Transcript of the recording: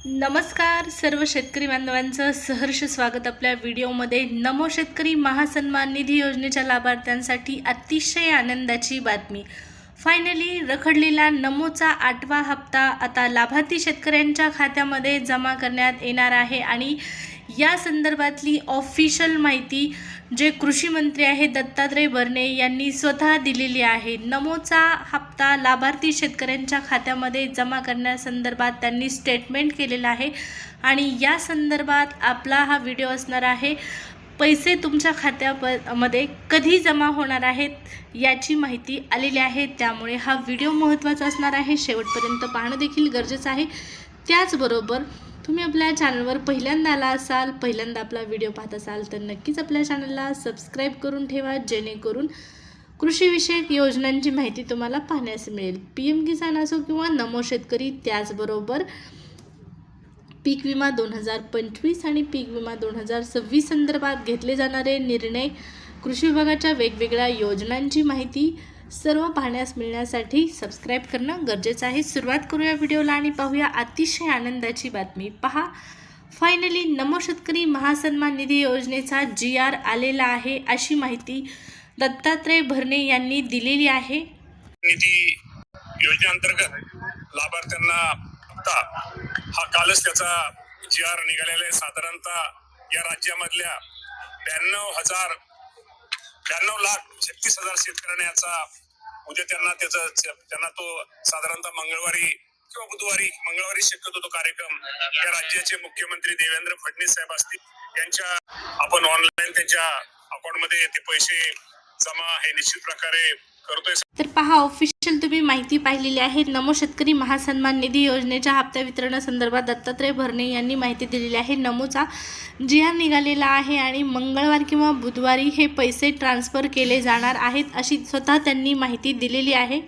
नमस्कार सर्व शेतकरी बांधवांचं सहर्ष स्वागत आपल्या व्हिडिओमध्ये। नमो शेतकरी महासन्मान निधी योजनेच्या लाभार्थ्यांसाठी अतिशय आनंदाची बातमी। फायनली रखडलेला नमोचा 8वा हप्ता आता लाभार्थी शेतकऱ्यांच्या खात्यामध्ये जमा करण्यात येणार आहे आणि या संदर्भातली ऑफिशियल माहिती जे कृषी मंत्री आहेत दत्तात्रय भरणे यांनी स्वतः दिलेली आहे। नमोचा हप्ता लाभार्थी शेतकऱ्यांच्या खात्यामध्ये जमा करण्यासंदर्भात त्यांनी स्टेटमेंट केलेलं आहे आणि या संदर्भात आपला हा व्हिडिओ असणार आहे। पैसे तुमच्या खात्यामध्ये कधी जमा होणार आहेत याची माहिती आलेली आहे, त्यामुळे हा व्हिडिओ महत्त्वाचा असणार आहे, शेवटपर्यंत पाहणं देखील गरजेचं आहे। त्याचबरोबर तुम्ही आपल्या चॅनलवर पहिल्यांदा आला असाल, पहिल्यांदा आपला व्हिडिओ पाहत असाल तर नक्कीच आपल्या चॅनलला सबस्क्राईब करून ठेवा, जेणेकरून कृषीविषयक योजनांची माहिती तुम्हाला पाहण्यास मिळेल। PM किसान असो किंवा नमो शेतकरी, त्याचबरोबर पीक विमा 2025 आणि पीक विमा 2026 संदर्भात घेतले जाणारे निर्णय, कृषी विभागाच्या वेगवेगळ्या योजनांची माहिती सर्व पाहण्यास मिळण्यासाठी सबस्क्राईब करणं गरजेचं आहे। सुरुवात करूया व्हिडिओला आणि पाहूया अतिशय आनंदाची बातमी। पहा, फायनली नमो शेतकरी महासन्मान निधी योजनेचा GR आलेला आहे अशी माहिती दत्तात्रय भरणे यांनी दिलेली आहे। निधी योजनेअंतर्गत लाभार्थ्यांना हप्ता हा कालच त्याचा GR निघालेला आहे। साधारणतः या राज्यामधल्या 92,36,000 शेतकऱ्यांना याचा उद्या त्यांना तो साधारणतः मंगळवारी किंवा मंगळवारी शक्यतो तो कार्यक्रम या राज्याचे मुख्यमंत्री देवेंद्र फडणवीस साहेब असतील यांच्या आपण ऑनलाईन त्यांच्या अकाउंटमध्ये ते पैसे जमा हे निश्चित प्रकारे करतोय। तर पहा, ऑफिशियल तुम्ही माहिती पाहिलेली आहे। नमो शेतकरी महासन्मान निधी योजनेच्या हप्ता वितरणासंदर्भात दत्तात्रय भरणे यांनी माहिती दिलेली आहे। नमोचा GR निघालेला आहे आणि मंगळवार किंवा बुधवारी हे पैसे ट्रान्सफर केले जाणार आहेत अशी स्वतः त्यांनी माहिती दिलेली आहे।